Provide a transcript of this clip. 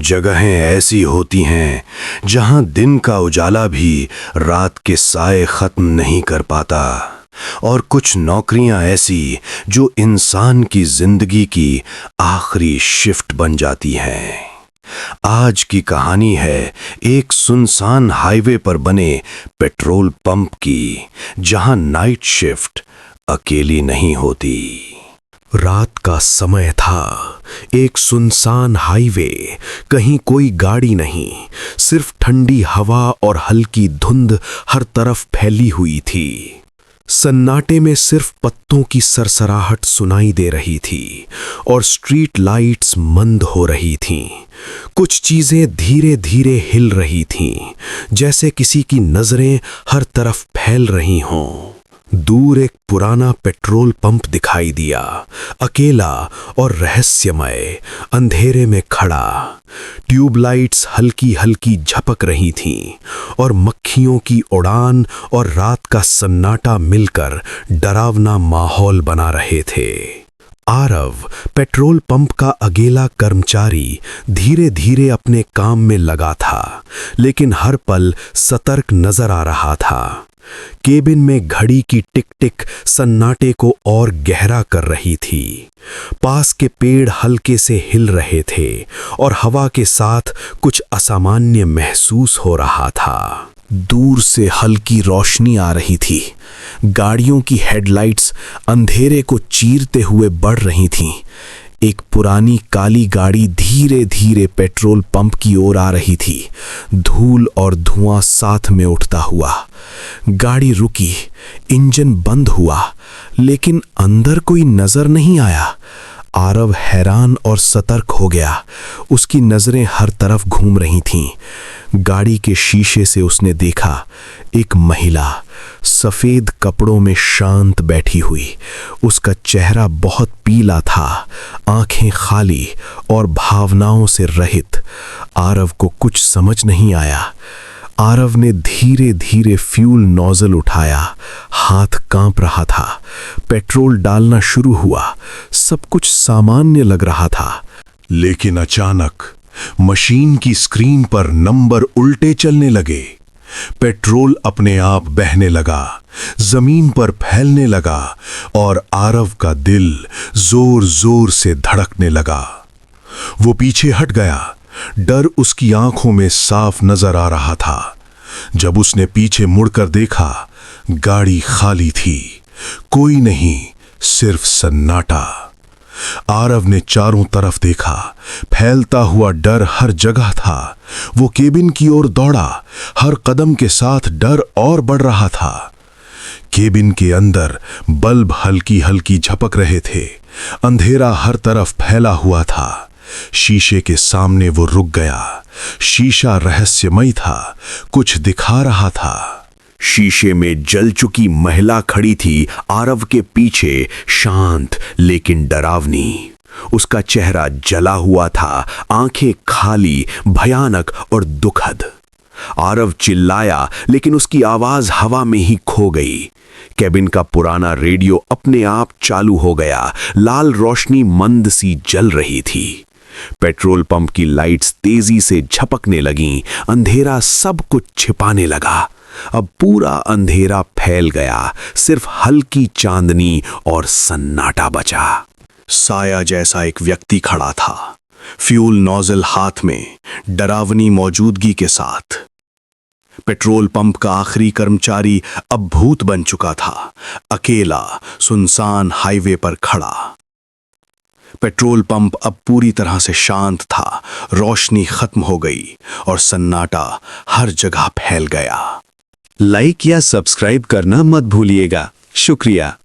जगहें ऐसी होती हैं जहां दिन का उजाला भी रात के साए खत्म नहीं कर पाता, और कुछ नौकरियां ऐसी जो इंसान की जिंदगी की आखिरी शिफ्ट बन जाती हैं। आज की कहानी है एक सुनसान हाईवे पर बने पेट्रोल पंप की, जहां नाइट शिफ्ट अकेली नहीं होती। रात का समय था। एक सुनसान हाईवे, कहीं कोई गाड़ी नहीं, सिर्फ ठंडी हवा और हल्की धुंध हर तरफ फैली हुई थी। सन्नाटे में सिर्फ पत्तों की सरसराहट सुनाई दे रही थी और स्ट्रीट लाइट्स मंद हो रही थीं। कुछ चीजें धीरे धीरे हिल रही थीं, जैसे किसी की नजरें हर तरफ फैल रही हों। दूर एक पुराना पेट्रोल पंप दिखाई दिया, अकेला और रहस्यमय, अंधेरे में खड़ा। ट्यूबलाइट्स हल्की हल्की झपक रही थीं और मक्खियों की उड़ान और रात का सन्नाटा मिलकर डरावना माहौल बना रहे थे। आरव, पेट्रोल पंप का अकेला कर्मचारी, धीरे धीरे अपने काम में लगा था, लेकिन हर पल सतर्क नजर आ रहा था। केबिन में घड़ी की टिक टिक सन्नाटे को और गहरा कर रही थी। पास के पेड़ हल्के से हिल रहे थे और हवा के साथ कुछ असामान्य महसूस हो रहा था। दूर से हल्की रोशनी आ रही थी। गाड़ियों की हेडलाइट्स अंधेरे को चीरते हुए बढ़ रही थीं। एक पुरानी काली गाड़ी धीरे धीरे पेट्रोल पंप की ओर आ रही थी, धूल और धुआं साथ में उठता हुआ। गाड़ी रुकी, इंजन बंद हुआ, लेकिन अंदर कोई नजर नहीं आया। आरव हैरान और सतर्क हो गया। उसकी नजरें हर तरफ घूम रही थीं। गाड़ी के शीशे से उसने देखा एक महिला सफेद कपड़ों में शांत बैठी हुई। उसका चेहरा बहुत पीला था, आंखें खाली और भावनाओं से रहित। आरव को कुछ समझ नहीं आया। आरव ने धीरे धीरे फ्यूल नोजल उठाया। हाथ कांप रहा था। पेट्रोल डालना शुरू हुआ। सब कुछ सामान्य लग रहा था, लेकिन अचानक मशीन की स्क्रीन पर नंबर उल्टे चलने लगे। पेट्रोल अपने आप बहने लगा, जमीन पर फैलने लगा और आरव का दिल जोर जोर से धड़कने लगा। वो पीछे हट गया। डर उसकी आंखों में साफ नजर आ रहा था। जब उसने पीछे मुड़कर देखा, गाड़ी खाली थी, कोई नहीं, सिर्फ सन्नाटा। आरव ने चारों तरफ देखा। फैलता हुआ डर हर जगह था। वो केबिन की ओर दौड़ा। हर कदम के साथ डर और बढ़ रहा था। केबिन के अंदर बल्ब हल्की हल्की झपक रहे थे। अंधेरा हर तरफ फैला हुआ था। शीशे के सामने वो रुक गया। शीशा रहस्यमय था, कुछ दिखा रहा था। शीशे में जल चुकी महिला खड़ी थी, आरव के पीछे, शांत लेकिन डरावनी। उसका चेहरा जला हुआ था, आंखें खाली, भयानक और दुखद। आरव चिल्लाया, लेकिन उसकी आवाज हवा में ही खो गई। केबिन का पुराना रेडियो अपने आप चालू हो गया। लाल रोशनी मंद सी जल रही थी। पेट्रोल पंप की लाइट्स तेजी से झपकने लगीं। अंधेरा सब कुछ छिपाने लगा। अब पूरा अंधेरा फैल गया, सिर्फ हल्की चांदनी और सन्नाटा बचा। साया जैसा एक व्यक्ति खड़ा था, फ्यूल नोजल हाथ में, डरावनी मौजूदगी के साथ। पेट्रोल पंप का आखिरी कर्मचारी अब भूत बन चुका था, अकेला सुनसान हाईवे पर खड़ा। पेट्रोल पंप अब पूरी तरह से शांत था। रोशनी खत्म हो गई और सन्नाटा हर जगह फैल गया। लाइक या सब्सक्राइब करना मत भूलिएगा। शुक्रिया।